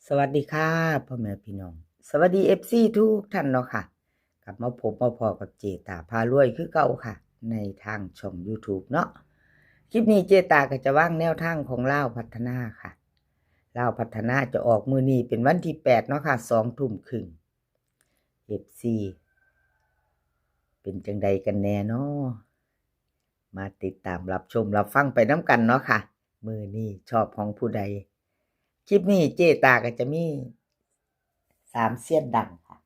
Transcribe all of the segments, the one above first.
สวัสดีค่ะพ่อแม่พี่น้องสวัสดีFCทุกท่านเนาะค่ะกลับมาพบมาพอกับเจตาพารวยคือเก่าค่ะในทางช่อง YouTube เนาะคลิปนี้เจตาก็จะว่างแนวทางของลาวพัฒนาค่ะลาวพัฒนาจะออกมื้อนี้เป็นวันที่8เนาะค่ะ2 ทุ่มครึ่ง FC เป็นจังใดกันแน่เนาะมาติดตามรับชมรับฟังไปน้ำกันเนาะค่ะมื้อนี้ชอบของผู้ใดคลิปนี้เจตาก็จะมี3เสี้ยนดังค่ะ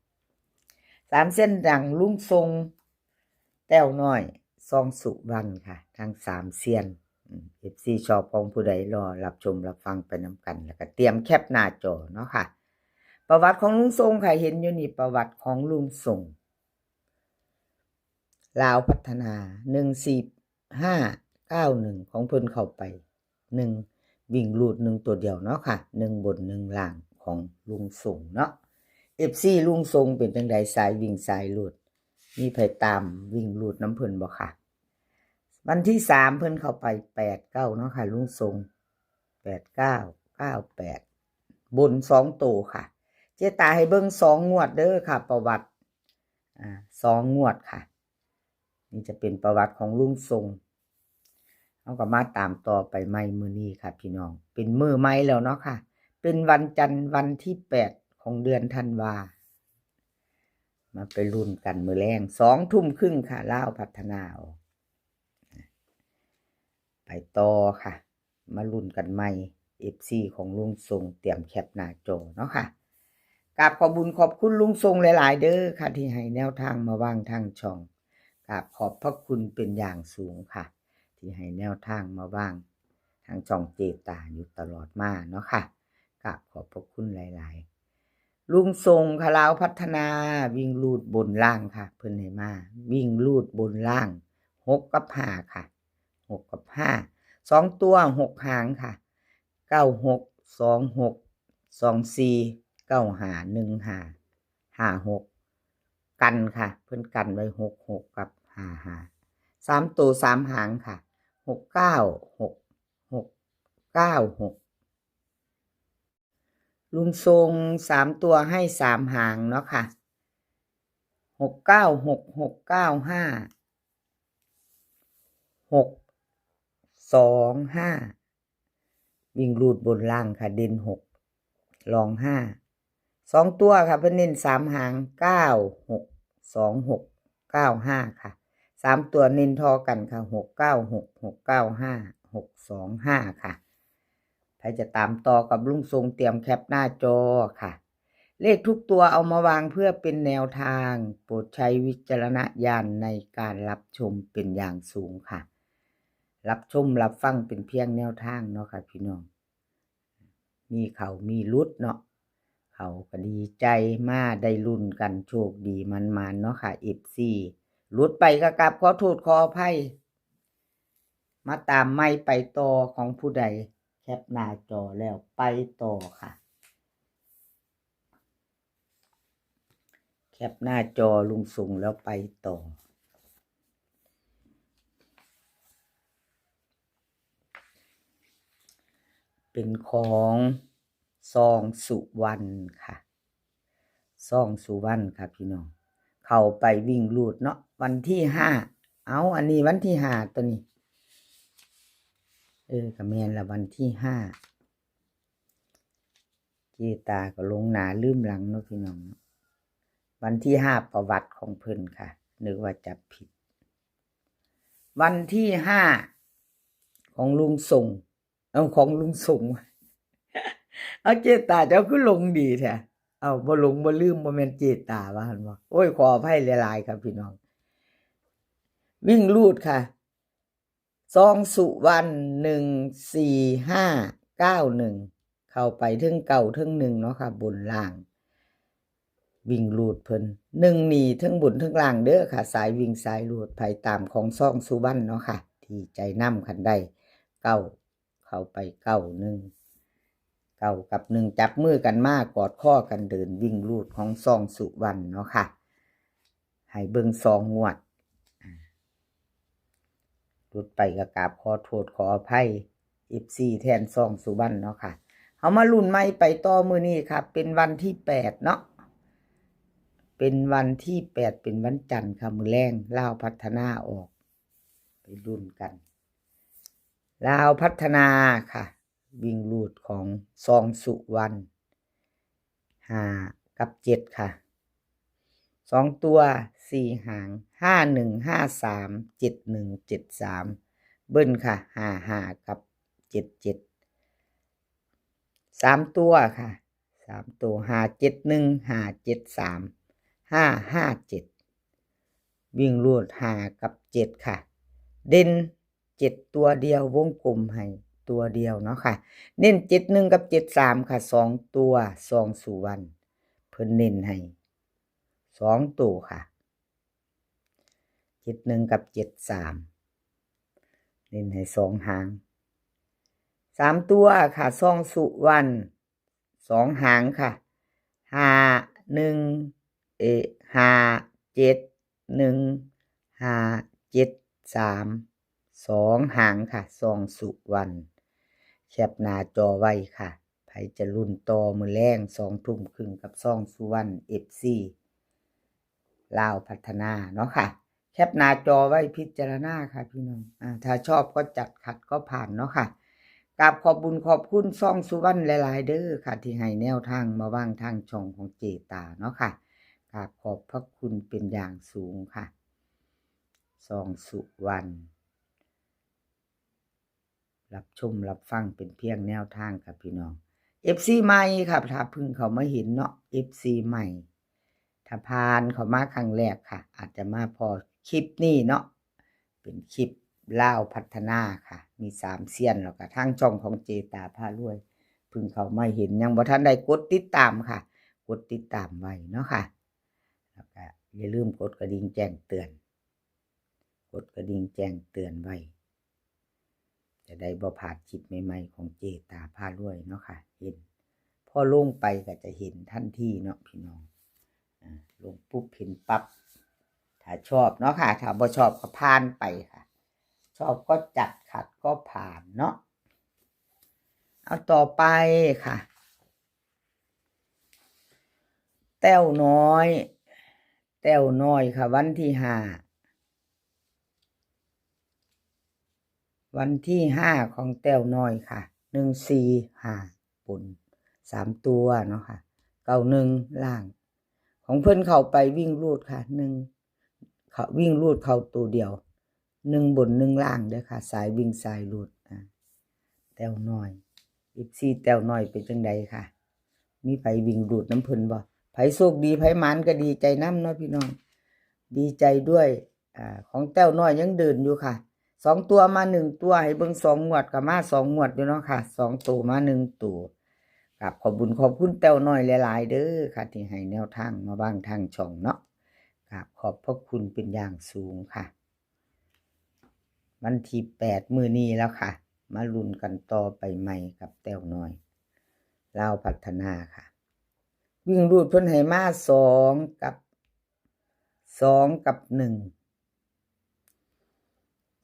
3เส้นดังลุงทรงแต้วน้อยซองสุวรรณค่ะทั้ง3เซียนFC ชอบของผู้ใดรอรับชมรับฟังไปนำกันแล้วก็เตรียมแคปหน้าจอเนาะค่ะประวัติของลุงทรงค่ะเห็นอยู่นี่ประวัติของลุงทรงลาวพัฒนา14591ของเพิ่นเข้าไป1วิ่งรูด1ตัวเดียวเนาะค่ะ1บน1ล่างของลุงทรงเนาะ FC ลุงทรงเป็นจังใดสายวิ่งสายรูดมีไผตามวิ่งรูดน้ำเพิ่นบ่ค่ะวันที่3เพิ่นเข้าไป89เนาะค่ะลุงทรง8998บน2ตัวค่ะเจ๊ตาให้เบิ่ง2งวดเด้อค่ะประวัติ2งวดค่ะนี่จะเป็นประวัติของลุงทรงเฮาก็มาตามต่อไปใหม่มื้อนี้ค่ะพี่น้องเป็นมื้อใหม่แล้วเนาะค่ะเป็นวันจันทร์วันที่8ของเดือนธันวามาไปลุ้นกันมื้อแลง2 ทุ่มครึ่งค่ะลาวพัฒนาไปต่อค่ะมาลุ้นกันใหม่ FC ของลุงทรงเตรียมแคปหน้าจอเนาะค่ะกราบขอบบุญขอบคุณลุงทรงหลายๆเด้อค่ะที่ให้แนวทางมาวางทางช่องกราบขอบพระคุณเป็นอย่างสูงค่ะที่ให้แนวทางมาวางทางช่องเจตาอยู่ตลอดมาเนาะค่ะกราบขอบพระคุณหลายๆลุงทรงค่ะลาวพัฒนาวิ่งลูดบนล่างค่ะเพิ่นให้มาวิ่งลูดบนล่าง6กับ5ค่ะ6กับ5 2ตัว6หางค่ะ96 26 24 95 15 56กันค่ะเพิ่นกันไว้66กับ55 3ตัว3หางค่ะ696 696ลุงทรง3ตัวให้3หางเนาะค่ะ696 695 625วิ่งรูดบนล่างค่ะเด่น6รอง5 2ตัวค่ะเพิ่นเน้น3หาง96 26 95ค่ะ3ตัวเน้นทอกันค่ะ696 695 625ค่ะใครจะตามต่อกับลุงทรงเตรียมแคปหน้าจอค่ะเลขทุกตัวเอามาวางเพื่อเป็นแนวทางโปรดใช้วิจารณญาณในการรับชมเป็นอย่างสูงค่ะรับชมรับฟังเป็นเพียงแนวทางเนาะค่ะพี่น้องมีเขามีรุดเนาะเขาก็ดีใจมาได้รุ่นกันโชคดีมันเนาะค่ะ FC รุดไปก็กลับขอโทษขออภัยมาตามไม่ไปต่อของผู้ใดแคปหน้าจอแล้วไปต่อค่ะแคปหน้าจอลุงส่งแล้วไปต่อเป็นของซองสุวรรณค่ะซองสุวรรณค่ะพี่น้องเข้าไปวิ่งลูดเนาะวันที่5เอาอันนี้วันที่5ตัวนี้ก็แม่นละวันที่5เจตาก็ลงหนาลืมหลังเนาะพี่น้องวันที่5ประวัติของเพิ่นค่ะนึกว่าจับผิดวันที่5ของลุงส่งของลุงส่งเอาเจตาเจ้าคือลงดีแท้เอาบ่ลงบ่ลืมบ่แม่นเจตาว่าหั่นบ่โอ้ยขออภัยหลายๆครับพี่น้องวิ่งลูดค่ะซองสุวรรณ14591เข้าไปถึงเก่าถึง1เนาะค่ะบนล่างวิ่งลูดเพิ่น1นี่ทั้งบนทั้งล่างเด้อค่ะสายวิ่งสายลูดไผตามของซองสุวรรณเนาะค่ะที่ใจนำคันได้เก้าเข้าไป91เก้ากับ1จับมือกันมากอดข้อกันเดินวิ่งลูดของซองสุวรรณเนาะค่ะให้เบิ่ง2งวดหลุดไปก็กราบขอโทษขออภัย FC แทนซองสุวรรณเนาะค่ะ เอามาลุ้นใหม่ไปต่อมื้อนี้ค่ะเป็นวันที่8เนาะเป็นวันที่8เป็นวันจันทร์ค่ะมื้อแลงลาวพัฒนาออกไปลุ้นกันลาวพัฒนาค่ะวิ่งรูดของซองสุวรรณ5กับ7ค่ะ2ตัว4หาง5153 7173เบิ้ลค่ะ55กับ77 3ตัวค่ะ3ตัว571 573 557วิ่งรูด5กับ7ค่ะเด่น7ตัวเดียววงกลมให้ตัวเดียวเนาะค่ะเน้น71กับ73ค่ะ2ตัว2สุวรรณเพิ่นเน้นให้2ตัวค่ะ71กับ73เน้นให้2หาง3ตัวค่ะ2สุวรรณ2หางค่ะ515712หางค่ะ2สุวรรณแคปหน้าจอไว้ค่ะไผจะลุ้นต่อมื้อแลง2 ทุ่มครึ่งกับ2สุวรรณ FC ลาวพัฒนาเนาะค่ะแคปหน้าจอไว้พิจารณาค่ะพี่น้องถ้าชอบก็จัดขัดก็ผ่านเนาะค่ะกราบขอบบุญขอบคุณซ่องสุวรรณหลายๆเด้อค่ะที่ให้แนวทางมาวางทางช่องของเจตาเนาะค่ะกราบขอบพระคุณเป็นอย่างสูงค่ะซ่องสุวรรณรับชมรับฟังเป็นเพียงแนวทางค่ะพี่น้อง FC ใหม่ค่ะถ้าเพิ่งเขามาเห็นเนาะ FC ใหม่ถ้าผ่านเขามาครั้งแรกค่ะอาจจะมาพอคลิปนี้เนาะเป็นคลิปลาวพัฒนาค่ะมี3เซียนแล้วก็ทางช่องของเจตาพารวยเพิ่งเขามาเห็นยังบ่ทันได้กดติดตามค่ะกดติดตามไว้เนาะค่ะแล้วก็อย่าลืมกดกระดิ่งแจ้งเตือนกดกระดิ่งแจ้งเตือนไว้จะได้บ่พลาดคลิปใหม่ๆของเจตาพารวยเนาะค่ะเห็นพอลงไปก็จะเห็นทันทีเนาะพี่น้องลงปุ๊บเห็นปั๊บถ้าชอบเนาะค่ะถ้าบ่ชอบก็ผ่านไปค่ะชอบก็จัดขัดก็ผ่านเนาะเอาต่อไปค่ะแต้วน้อยค่ะวันที่5ของแต้วน้อยค่ะ145บน3ตัวเนาะค่ะ91ล่างของเพิ่นเข้าไปวิ่งรูดค่ะ1เขาวิ่งรูดเข้าตัวเดียว1บน1ล่างเด้อค่ะสายวิ่งสายรูดแต้วน้อย14แต้วน้อยเป็นจังไดค่ะมีไผวิ่งรูดน้ำเพิ่นบ่ไผโชคดีไผหมานก็ดีใจนำเนาะพี่น้องดีใจด้วยของแต้วน้อยยังเดินอยู่ค่ะ2ตัวมา1ตัวให้เบิ่ง2งวดก็มา2งวดอยู่เนาะค่ะ2ตัวมา1ตัวครับขอบบุญขอบคุณแต้วน้อยหลายๆเด้อค่ะที่ให้แนวทางมาบ้างทางช่องเนาะครับขอบพระคุณเป็นอย่างสูงค่ะวันที่8มื้อนี้แล้วค่ะมาลุ้นกันต่อไปใหม่กับแต้วน้อยลาวพัฒนาค่ะวิ่งรูดเพิ่นให้มา2กับ1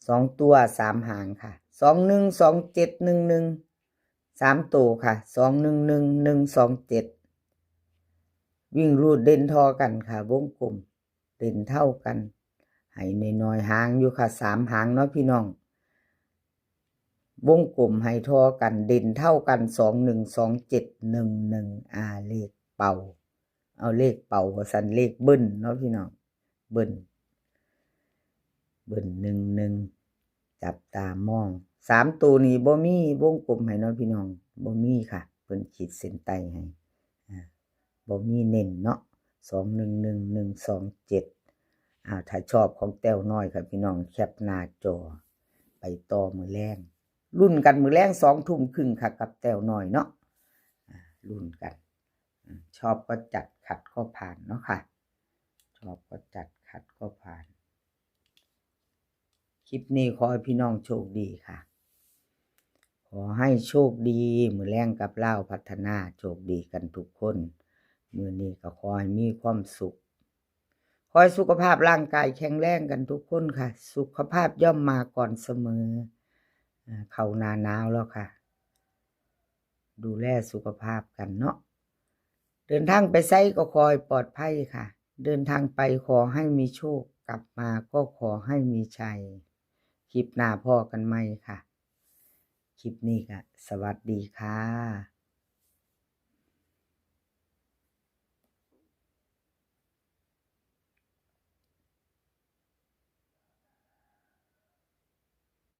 2ตัว3หางค่ะ21 27 11 3ตัวค่ะ211 127วิ่งรูดเด่นทอกันค่ะวงกลมเด่นเท่ากันให้น้อยๆหางอยู่ค่ะ3หางเนาะพี่น้องวงกลมให้ทอกันเด่นเท่ากัน212711เลขเป่าเอาเลขเป่าว่าซั่นเลขเบิ้ลเนาะพี่น้องเบิ้ล11จับตามอง3ตัวนี้บ่มีวงกลมให้เนาะพี่น้องบ่มีค่ะเพิ่นขีดเส้นใต้ให้บ่มีเน้นเนาะ211127ถ้าชอบของแต้วน้อยค่ะพี่น้องแคปหน้าจอไปต่อมื้อแลงรุ่นกันมื้อแลง2 ทุ่มครึ่งค่ะกับแต้วน้อยเนาะรุ่นกันชอบก็จัดขัดก็ผ่านเนาะค่ะชอบก็จัดขัดก็ผ่านคลิปนี้ขอให้พี่น้องโชคดีค่ะขอให้โชคดีมื้อแลงกับลาวพัฒนาโชคดีกันทุกคนมื้อนี้ก็ขอให้มีความสุขขอให้สุขภาพร่างกายแข็งแรงกันทุกคนค่ะสุขภาพย่อมมาก่อนเสมอเข้าหน้าหนาวแล้วค่ะ ดูแลสุขภาพกันเนาะเดินทางไปไสก็ขอให้ปลอดภัยค่ะ เดินทางไปขอให้มีโชคกลับมาก็ขอให้มีชัยคลิปหน้าพ่อกันใหม่ค่ะคลิปนี้ก็สวัสดีค่ะ